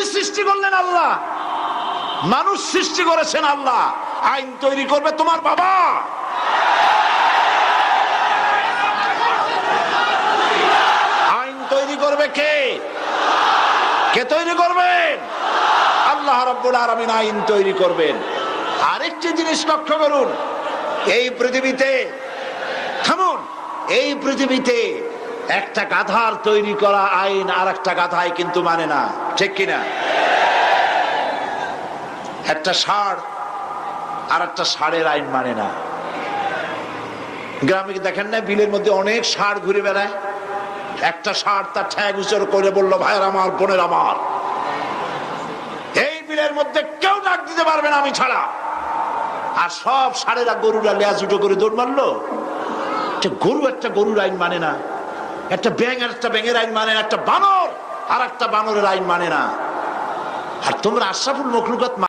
এগুলি সৃষ্টি করলেন আল্লাহ, মানুষ সৃষ্টি করেছেন আল্লাহ। আইন তৈরি করবে তোমার বাবা। আইন তৈরি করবে কে? কে তৈরি করবেন? আল্লাহ রাব্বুল আলামিন আইন তৈরি করবেন। আরেকটি জিনিস লক্ষ্য করুন, এই পৃথিবীতে, থামুন, এই পৃথিবীতে একটা গাধার তৈরি করা আইন আর একটা গাধায় কিন্তু মানে না, ঠিক কিনা? একটা ষাঁড় আর একটা ষাঁড়ের আইন মানে না। গ্রামে দেখেন না, বিলের মধ্যে অনেক ষাঁড় ঘুরে বেড়ায়। একটা ষাঁড় তার ঠ্যাং উঁচু করে বলল, ভাইয়ের আমার, বোনের আমার, এই বিলের মধ্যে কেউ ডাক দিতে পারবে না আমি ছাড়া। আর সব ষাঁড়েরা, গরুরা লেজ উঠো করে দৌড় মারলো। গরু একটা গরুর আইন মানে না, একটা ব্যাঙ আর একটা ব্যাঙের আইন মানে না, একটা বানর আর একটা বানরের আইন মানে না। আর তোমরা আশরাফুল মখলুকাত